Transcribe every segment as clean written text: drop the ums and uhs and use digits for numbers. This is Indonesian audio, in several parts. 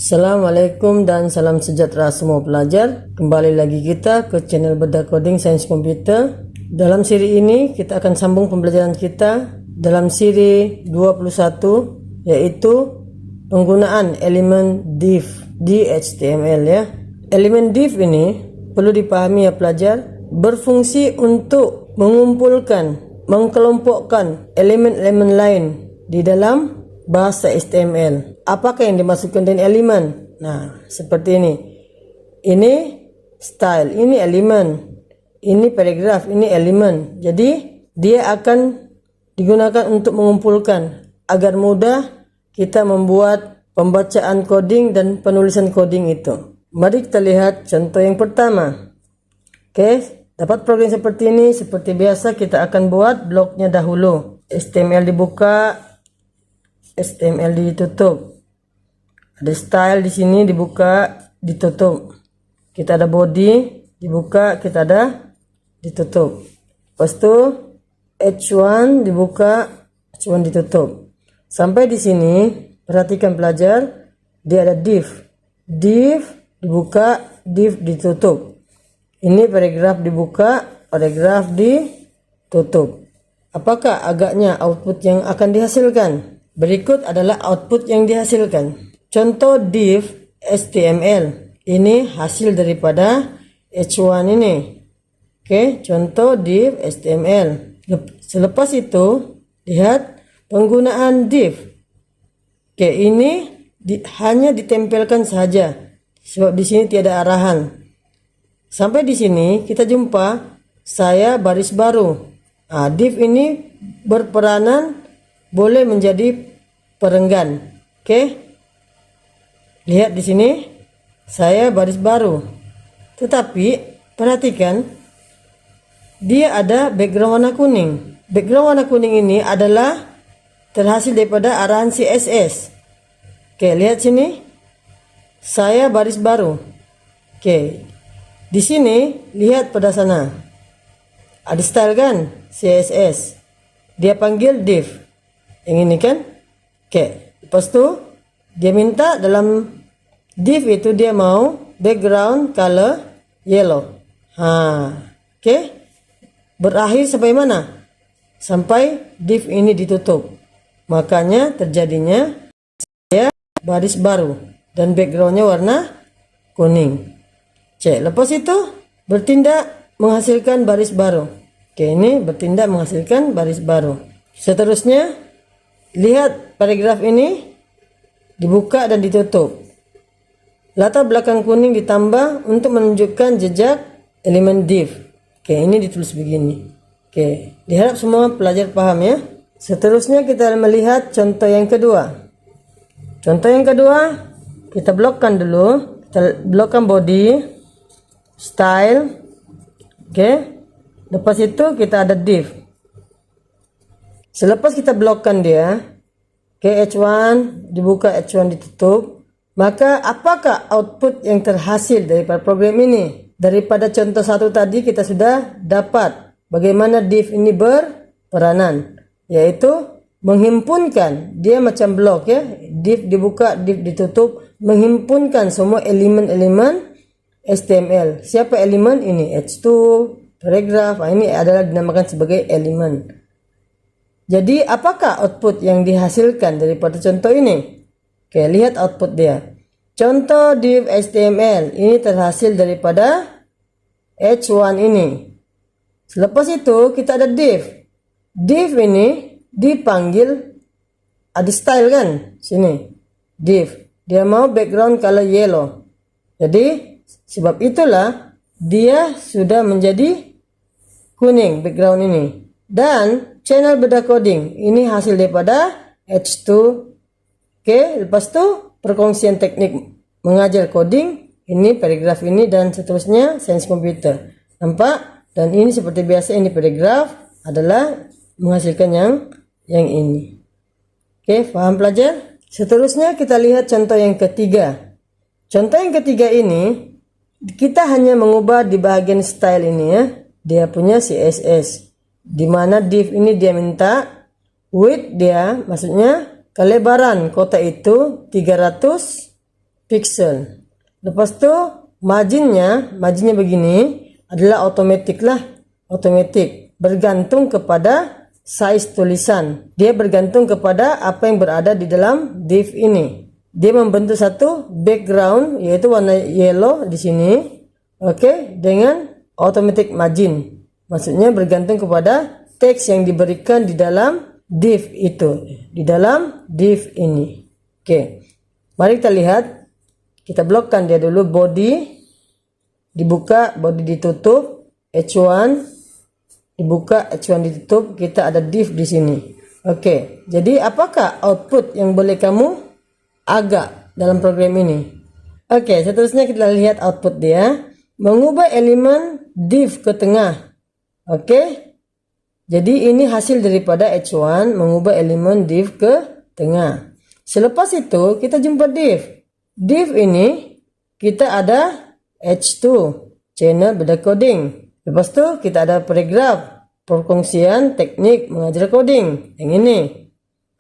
Assalamualaikum dan salam sejahtera semua pelajar. Kembali lagi kita ke channel Bedah Coding Sains Komputer. Dalam siri ini kita akan sambung pembelajaran kita dalam siri 21, yaitu penggunaan elemen div di HTML ya. Elemen div ini perlu dipahami ya pelajar, berfungsi untuk mengumpulkan, mengkelompokkan elemen-elemen lain di dalam bahasa HTML. Apakah yang dimasukkan dengan elemen? Nah, seperti ini. Ini style, ini elemen. Ini paragraf, ini elemen. Jadi, dia akan digunakan untuk mengumpulkan agar mudah kita membuat pembacaan coding dan penulisan coding itu. Mari kita lihat contoh yang pertama. Oke, dapat program seperti ini. Seperti biasa kita akan buat bloknya dahulu. HTML dibuka, HTML ditutup. Ada style di sini dibuka, ditutup. Kita ada body, dibuka, kita ada ditutup. Lepas itu H1 dibuka, H1 ditutup. Sampai di sini perhatikan pelajar, dia ada div. Div dibuka, div ditutup. Ini paragraf dibuka, paragraf ditutup. Apakah agaknya output yang akan dihasilkan? Berikut adalah output yang dihasilkan. Contoh div HTML. Ini hasil daripada H1 ini. Oke, contoh div HTML. Selepas itu, lihat penggunaan div. Oke, ini hanya ditempelkan saja. Sebab di sini tiada arahan. Sampai di sini kita jumpa saya baris baru. Nah, div ini berperanan boleh menjadi perenggan. Oke. Lihat di sini saya baris baru. Tetapi perhatikan dia ada background warna kuning. Background warna kuning ini adalah terhasil daripada arahan CSS. Oke, lihat sini. Saya baris baru. Oke. Di sini lihat pada sana. Ada style kan? CSS. Dia panggil div. Yang ini kan? Oke. Lepas itu dia minta dalam div itu dia mau background color yellow. Oke. Berakhir sampai mana? Sampai div ini ditutup. Makanya terjadinya saya baris baru dan backgroundnya warna kuning. Cek. Lepas itu bertindak menghasilkan baris baru. Oke, ini bertindak menghasilkan baris baru. Seterusnya lihat paragraf ini dibuka dan ditutup. Latar belakang kuning ditambah untuk menunjukkan jejak elemen div. Oke, ini ditulis begini. Oke, diharap semua pelajar paham ya. Seterusnya kita melihat contoh yang kedua. Contoh yang kedua, kita blokkan dulu. Kita blokkan body, style. Oke. Lepas itu kita ada div. Selepas kita blokkan dia, H1 dibuka, H1 ditutup, maka apakah output yang terhasil daripada program ini? Daripada contoh satu tadi kita sudah dapat bagaimana div ini berperanan, yaitu menghimpunkan, dia macam blok ya, div dibuka, div ditutup, menghimpunkan semua elemen-elemen HTML. Siapa elemen ini? H2, paragraf, ini adalah dinamakan sebagai elemen. Jadi apakah output yang dihasilkan daripada contoh ini? Oke, lihat output dia. Contoh div HTML ini terhasil daripada H1 ini. Selepas itu kita ada div. Div ini dipanggil ada style kan? Sini. Div. Dia mau background color yellow. Jadi sebab itulah dia sudah menjadi kuning background ini. Dan channel Bedah Coding ini hasil daripada H2. Oke, lepas itu perkongsian teknik mengajar coding, ini paragraf ini dan seterusnya sains komputer. Nampak? Dan ini seperti biasa, ini paragraf adalah menghasilkan yang ini. Oke, paham pelajar? Seterusnya kita lihat contoh yang ketiga. Contoh yang ketiga ini kita hanya mengubah di bagian style ini ya. Dia punya CSS. Di mana div ini dia minta width dia, maksudnya kelebaran kotak itu 300 pixel. Lepas tu marginnya begini adalah otomatis lah, otomatis bergantung kepada size tulisan. Dia bergantung kepada apa yang berada di dalam div ini. Dia membentuk satu background yaitu warna yellow di sini, oke, dengan automatic margin. Maksudnya bergantung kepada teks yang diberikan di dalam div itu, di dalam div ini. Oke, mari kita lihat. Kita blokkan dia dulu. Body dibuka, body ditutup, H1 dibuka, H1 ditutup. Kita ada div di sini. Oke, jadi apakah output yang boleh kamu agak dalam program ini? Oke, seterusnya kita lihat output dia. Mengubah elemen div ke tengah. Oke, jadi ini hasil daripada H1 mengubah elemen div ke tengah. Selepas itu kita jumpa div. Div ini kita ada H2 channel beda coding. Lepas tu kita ada paragraf perkongsian teknik mengajar coding yang ini.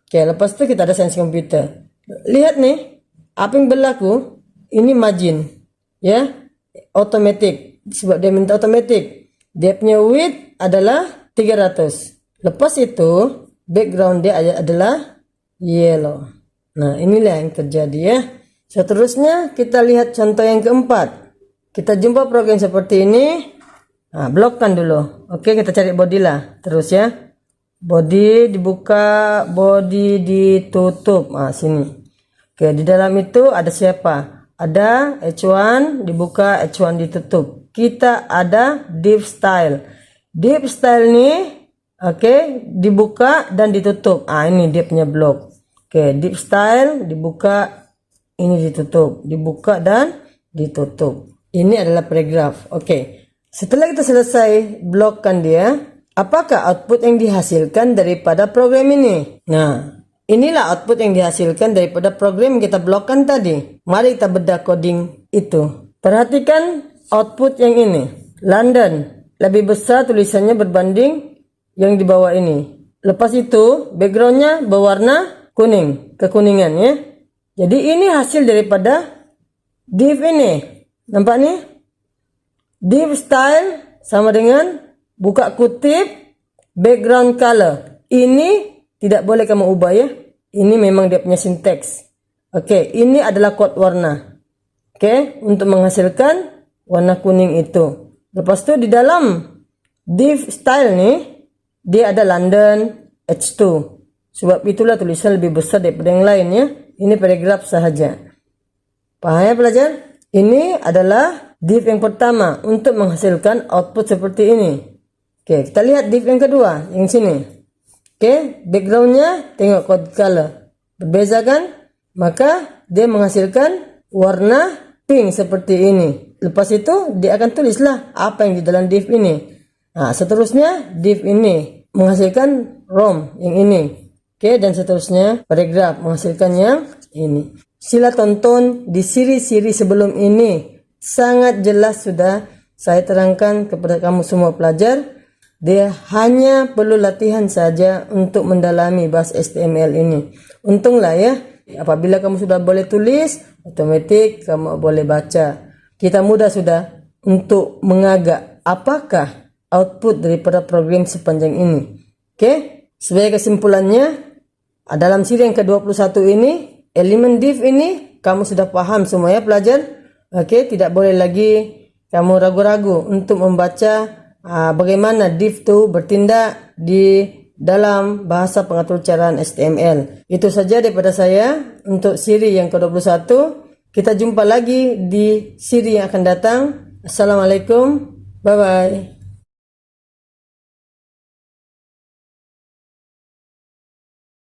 Oke, lepas tu kita ada sains komputer. Lihat nih apa yang berlaku. Ini margin ya, automatic. Sebab dia minta automatic, dia punya width adalah 300. Lepas itu background dia adalah yellow. Nah, inilah yang terjadi ya. Seterusnya kita lihat contoh yang keempat. Kita jumpa program seperti ini. Nah, blokkan dulu. Oke, kita cari body lah. Terus ya. Body dibuka, body ditutup. Nah, sini. Oke, di dalam itu ada siapa? Ada H1 dibuka, H1 ditutup. Kita ada div style. Div style ini oke, dibuka dan ditutup. Ah, ini dia punya blok. Oke, div style dibuka, ini ditutup, dibuka dan ditutup. Ini adalah paragraf. Oke. Setelah kita selesai blokkan dia, apakah output yang dihasilkan daripada program ini? Nah, inilah output yang dihasilkan daripada program yang kita blokkan tadi. Mari kita bedah coding itu. Perhatikan output yang ini. London lebih besar tulisannya berbanding yang di bawah ini. Lepas itu backgroundnya berwarna kuning, kekuningan ya. Jadi ini hasil daripada div ini. Nampak nih? Div style sama dengan buka kutip background color. Ini tidak boleh kamu ubah ya. Ini memang dia punya sinteks. Oke, ini adalah kod warna. Oke, untuk menghasilkan warna kuning itu. Lepas itu di dalam div style nih, dia ada London H2. Sebab itulah tulisan lebih besar daripada yang lain ya. Ini paragraf sahaja. Paham ya pelajar? Ini adalah div yang pertama untuk menghasilkan output seperti ini. Oke, kita lihat div yang kedua, yang sini. Oke, backgroundnya tengok code color. Berbeza kan? Maka dia menghasilkan warna pink seperti ini. Lepas itu dia akan tulislah apa yang di dalam div ini. Nah, seterusnya div ini menghasilkan ROM yang ini. Oke, dan seterusnya paragraf menghasilkan yang ini. Sila tonton di siri-siri sebelum ini. Sangat jelas sudah saya terangkan kepada kamu semua pelajar. Dia hanya perlu latihan saja untuk mendalami bahasa HTML ini. Untunglah ya, apabila kamu sudah boleh tulis, otomatis kamu boleh baca. Kita mudah sudah untuk mengagak apakah output daripada program sepanjang ini. Oke, sebagai kesimpulannya, dalam siri yang ke-21 ini, elemen div ini kamu sudah paham semua ya pelajar. Oke, tidak boleh lagi kamu ragu-ragu untuk membaca bagaimana div itu bertindak di dalam bahasa pengatur caraan HTML. Itu saja daripada saya untuk siri yang ke-21. Kita jumpa lagi di siri yang akan datang. Assalamualaikum. Bye-bye.